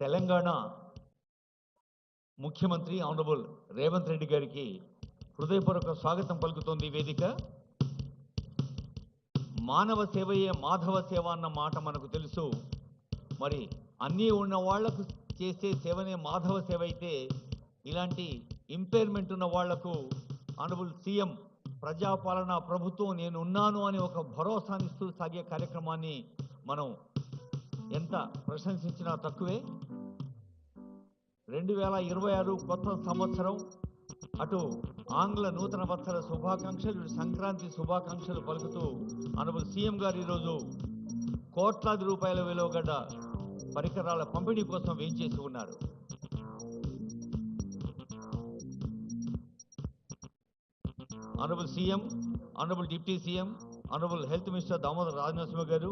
తెలంగాణ ముఖ్యమంత్రి ఆనరబుల్ రేవంత్ రెడ్డి గారికి హృదయపూర్వక స్వాగతం పలుకుతోంది వేదిక. మానవ సేవయే మాధవ సేవ అన్న మాట మనకు తెలుసు. మరి అన్నీ ఉన్న వాళ్లకు చేసే సేవనే మాధవ సేవ అయితే, ఇలాంటి ఇంపైర్మెంట్ ఉన్న వాళ్లకు ఆనరబుల్ సీఎం ప్రజాపాలన ప్రభుత్వం నేను ఉన్నాను అని ఒక భరోసానిస్తూ సాగే కార్యక్రమాన్ని మనం ఎంత ప్రశంసించినా తక్కువే. 2026 కొత్త సంవత్సరం, అటు ఆంగ్ల నూతన వత్సర శుభాకాంక్షలు, సంక్రాంతి శుభాకాంక్షలు పలుకుతూ ఆనరబుల్ సీఎం గారు ఈరోజు కోట్లాది రూపాయల విలువగడ్డ పరికరాల పంపిణీ కోసం వేయించేసి ఉన్నారు. Honourable CM, honourable deputy CM, honourable health minister Damodara Rajanarasimha గారు,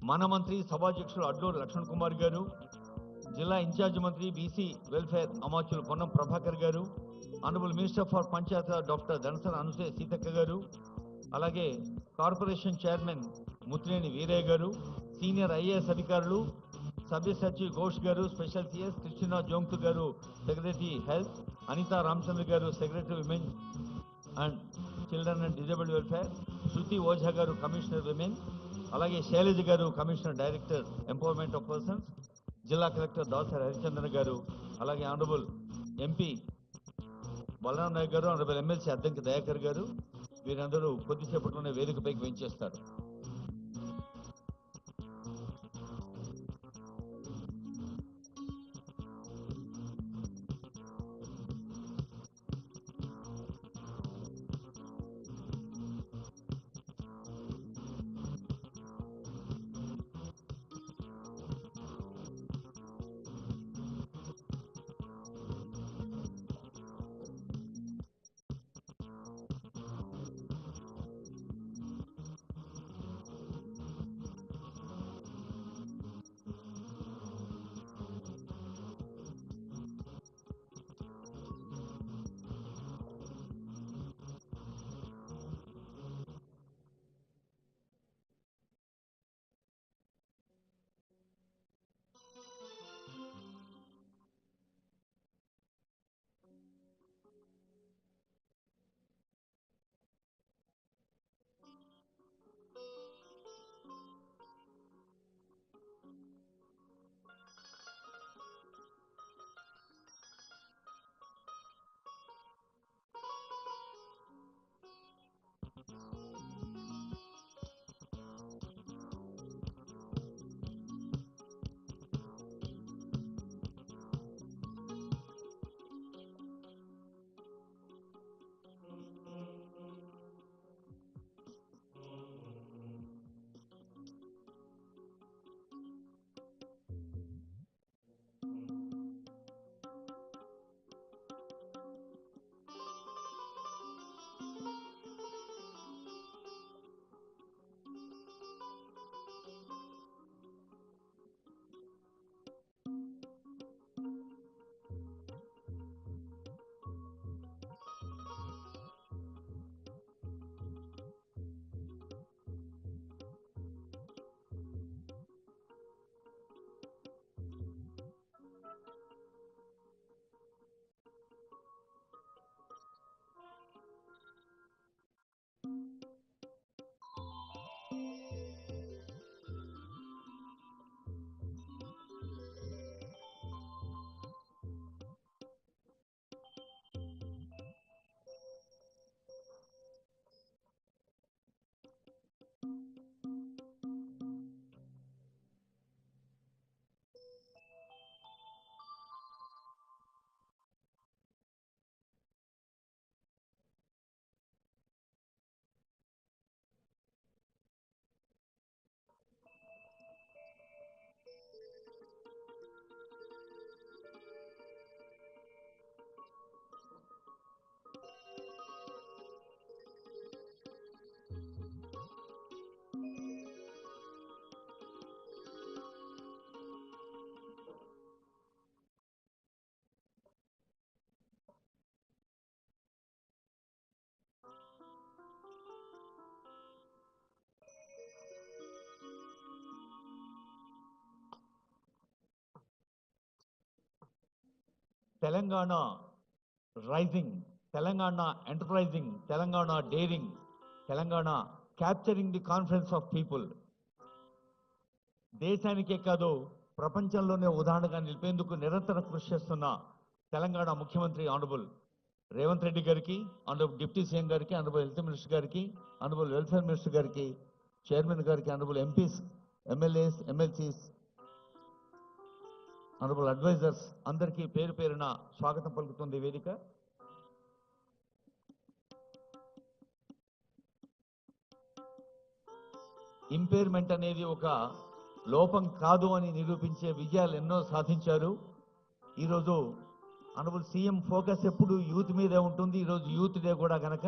మన మంత్రి సభాధ్యక్షులు అడ్లూరు లక్ష్మణ్ కుమార్ గారు, జిల్లా ఇన్ఛార్జ్ మంత్రి బీసీ వెల్ఫేర్ అమాత్యులు Ponnam Prabhakar garu, honourable minister for panchayat doctor Dhanasari Anasuya Seethakka garu, అలాగే కార్పొరేషన్ చైర్మన్ ముత్తినేని వీరయ్య గారు, సీనియర్ ఐఏఎస్ అధికారులు సబ్యసాచి ఘోష్ గారు, స్పెషల్ సిఎస్ కృష్ణ జోంగ్తు గారు, secretary health, Anitha Ramachandra garu, secretary women and children and disabled welfare, Shruti Ojha garu, commissioner women, అలాగే Shailaja garu, commissioner director empowerment of persons, జిల్లా కలెక్టర్ దాసరి హరిచంద్రన్ గారు, అలాగే ఆనరబుల్ ఎంపీ బలరాం నాయక్ గారు, ఆనరబుల్ ఎమ్మెల్సీ అద్దంకి దయాకర్ గారు, వీరందరూ కొద్దిసేపట్లోనే వేదికపైకి వెంచేస్తారు. Telangana rising, Telangana enterprising, Telangana daring, Telangana capturing the confidence of people. దేశానికే కాదు ప్రపంచంలోనే ఉదాహరణగా నిలిపేందుకు నిరంతరం కృషి చేస్తున్న తెలంగాణ ముఖ్యమంత్రి ఆనరబుల్ రేవంత్ రెడ్డి గారికి, ఆనరబుల్ డిప్యూటీ సీఎం గారికి, ఆనరబుల్ హెల్త్ మినిస్టర్ గారికి, ఆనరబుల్ వెల్ఫేర్ మినిస్టర్ గారికి, చైర్మన్ గారికి, honourable MPs, MLAs, MLCs, honourable advisors అందరికీ పేరు పేరున స్వాగతం పలుకుతుంది ఈ వేదిక. ఇంపైర్మెంట్ అనేది ఒక లోపం కాదు అని నిరూపించే విజయాలు ఎన్నో సాధించారు. ఈరోజు ఆనరబుల్ సీఎం ఫోకస్ ఎప్పుడు యూత్ మీదే ఉంటుంది. ఈరోజు యూత్ డే కూడా గనక